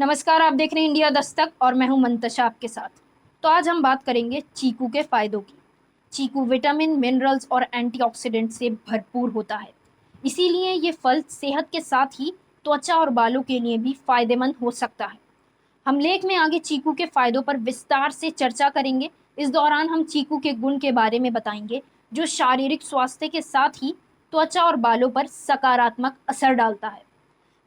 नमस्कार, आप देख रहे हैं इंडिया दस्तक और मैं हूं मंतशा आपके साथ। तो आज हम बात करेंगे चीकू के फ़ायदों की। चीकू विटामिन, मिनरल्स और एंटीऑक्सीडेंट से भरपूर होता है। इसीलिए ये फल सेहत के साथ ही त्वचा और बालों के लिए भी फायदेमंद हो सकता है। हम लेख में आगे चीकू के फ़ायदों पर विस्तार से चर्चा करेंगे। इस दौरान हम चीकू के गुण के बारे में बताएंगे, जो शारीरिक स्वास्थ्य के साथ ही त्वचा और बालों पर सकारात्मक असर डालता है।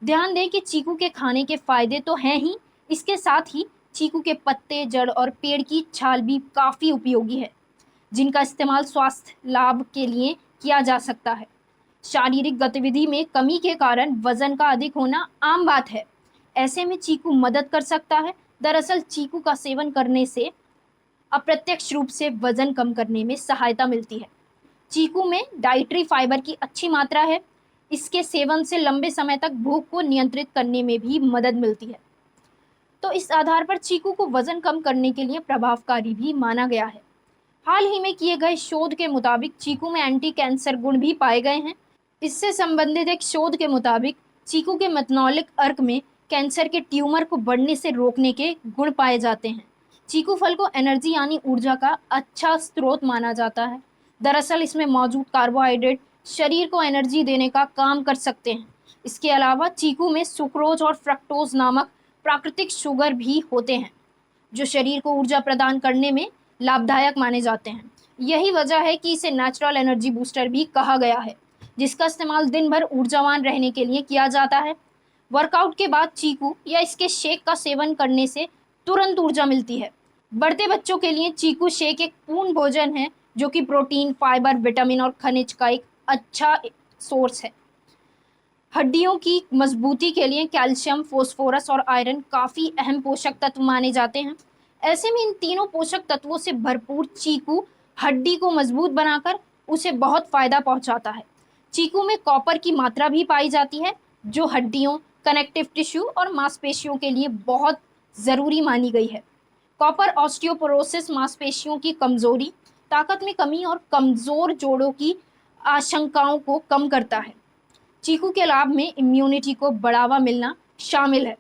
ध्यान दें कि चीकू के खाने के फायदे तो हैं ही, इसके साथ ही चीकू के पत्ते, जड़ और पेड़ की छाल भी काफ़ी उपयोगी है, जिनका इस्तेमाल स्वास्थ्य लाभ के लिए किया जा सकता है। शारीरिक गतिविधि में कमी के कारण वजन का अधिक होना आम बात है। ऐसे में चीकू मदद कर सकता है। दरअसल चीकू का सेवन करने से अप्रत्यक्ष रूप से वजन कम करने में सहायता मिलती है। चीकू में डाइटरी फाइबर की अच्छी मात्रा है। इसके सेवन से लंबे समय तक भूख को नियंत्रित करने में भी मदद मिलती है। तो इस आधार पर चीकू को वजन कम करने के लिए प्रभावकारी भी माना गया है। हाल ही में किए गए शोध के मुताबिक चीकू में एंटी कैंसर गुण भी पाए गए हैं। इससे संबंधित एक शोध के मुताबिक चीकू के मेथनॉलिक अर्क में कैंसर के ट्यूमर को बढ़ने से रोकने के गुण पाए जाते हैं। चीकू फल को एनर्जी यानी ऊर्जा का अच्छा स्रोत माना जाता है। दरअसल इसमें मौजूद कार्बोहाइड्रेट शरीर को एनर्जी देने का काम कर सकते हैं। इसके अलावा चीकू में सुक्रोज और फ्रक्टोज नामक प्राकृतिक शुगर भी होते हैं, जो शरीर को ऊर्जा प्रदान करने में लाभदायक माने जाते हैं। यही वजह है कि इसे नेचुरल एनर्जी बूस्टर भी कहा गया है, जिसका इस्तेमाल दिन भर ऊर्जावान रहने के लिए किया जाता है। वर्कआउट के बाद चीकू या इसके शेक का सेवन करने से तुरंत ऊर्जा मिलती है। बढ़ते बच्चों के लिए चीकू शेक एक पूर्ण भोजन है, जो कि प्रोटीन, फाइबर, विटामिन और खनिज का एक अच्छा सोर्स है। हड्डियों की मजबूती के लिए कैल्शियम, फोस्फोरस और आयरन काफ़ी अहम पोषक तत्व माने जाते हैं। ऐसे में इन तीनों पोषक तत्वों से भरपूर चीकू हड्डी को मजबूत बनाकर उसे बहुत फायदा पहुंचाता है। चीकू में कॉपर की मात्रा भी पाई जाती है, जो हड्डियों, कनेक्टिव टिश्यू और मांसपेशियों के लिए बहुत ज़रूरी मानी गई है। कॉपर ऑस्टियोपोरोसिस, मांसपेशियों की कमजोरी, ताकत में कमी और कमजोर जोड़ों की आशंकाओं को कम करता है। चीकू के लाभ में इम्यूनिटी को बढ़ावा मिलना शामिल है।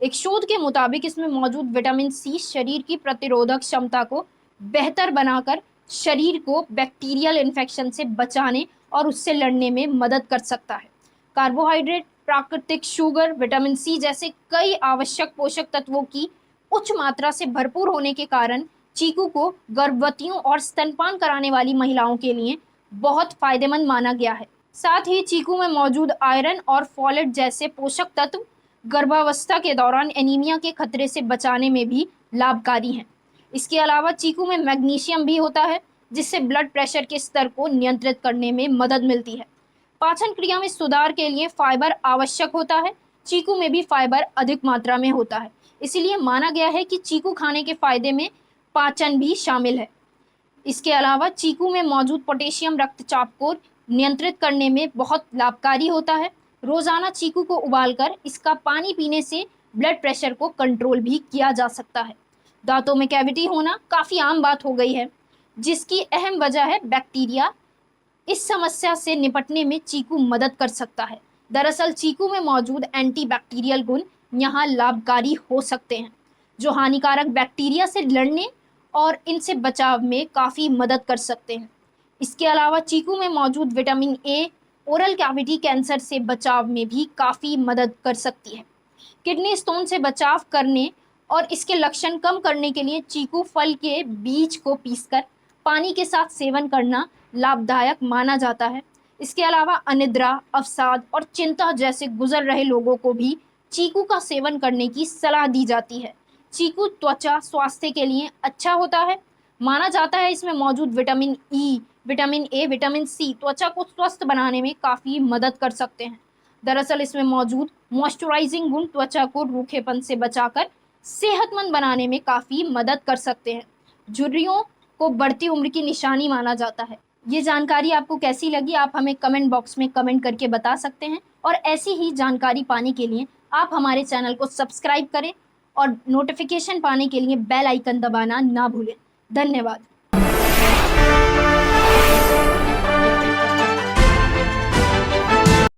एक शोध के मुताबिक इसमें मौजूद विटामिन सी शरीर की प्रतिरोधक क्षमता को बेहतर बनाकर शरीर को बैक्टीरियल इन्फेक्शन से बचाने और उससे लड़ने में मदद कर सकता है। कार्बोहाइड्रेट, प्राकृतिक शुगर, विटामिन सी जैसे कई आवश्यक पोषक तत्वों की उच्च मात्रा से भरपूर होने के कारण चीकू को गर्भवतियों और स्तनपान कराने वाली महिलाओं के लिए बहुत फायदेमंद माना गया है। साथ ही चीकू में मौजूद आयरन और फॉलेट जैसे पोषक तत्व गर्भावस्था के दौरान एनीमिया के खतरे से बचाने में भी लाभकारी हैं। इसके अलावा चीकू में मैग्नीशियम भी होता है, जिससे ब्लड प्रेशर के स्तर को नियंत्रित करने में मदद मिलती है। पाचन क्रिया में सुधार के लिए फाइबर आवश्यक होता है। चीकू में भी फाइबर अधिक मात्रा में होता है, इसीलिए माना गया है कि चीकू खाने के फायदे में पाचन भी शामिल है। इसके अलावा चीकू में मौजूद पोटेशियम रक्तचाप को नियंत्रित करने में बहुत लाभकारी होता है। रोजाना चीकू को उबालकर इसका पानी पीने से ब्लड प्रेशर को कंट्रोल भी किया जा सकता है। दांतों में कैविटी होना काफ़ी आम बात हो गई है, जिसकी अहम वजह है बैक्टीरिया। इस समस्या से निपटने में चीकू मदद कर सकता है। दरअसल चीकू में मौजूद एंटीबैक्टीरियल गुण यहाँ लाभकारी हो सकते हैं, जो हानिकारक बैक्टीरिया से लड़ने और इनसे बचाव में काफ़ी मदद कर सकते हैं। इसके अलावा चीकू में मौजूद vitamin A oral cavity cancer से बचाव में भी काफ़ी मदद कर सकती है। किडनी स्टोन से बचाव करने और इसके लक्षण कम करने के लिए चीकू फल के बीज को पीसकर पानी के साथ सेवन करना लाभदायक माना जाता है। इसके अलावा अनिद्रा, अवसाद और चिंता जैसे गुजर रहे लोगों को भी चीकू का सेवन करने की सलाह दी जाती है। चीकू त्वचा स्वास्थ्य के लिए अच्छा होता है। माना जाता है इसमें मौजूद vitamin E, vitamin A, vitamin C त्वचा को स्वस्थ बनाने में काफ़ी मदद कर सकते हैं। दरअसल इसमें मौजूद मॉइस्चराइजिंग गुण त्वचा को रूखेपन से बचाकर सेहतमंद बनाने में काफ़ी मदद कर सकते हैं। झुर्रियों को बढ़ती उम्र की निशानी माना जाता है। ये जानकारी आपको कैसी लगी, आप हमें कमेंट बॉक्स में कमेंट करके बता सकते हैं। और ऐसी ही जानकारी पाने के लिए आप हमारे चैनल को सब्सक्राइब करें और नोटिफिकेशन पाने के लिए बेल आइकन दबाना ना भूलें। धन्यवाद।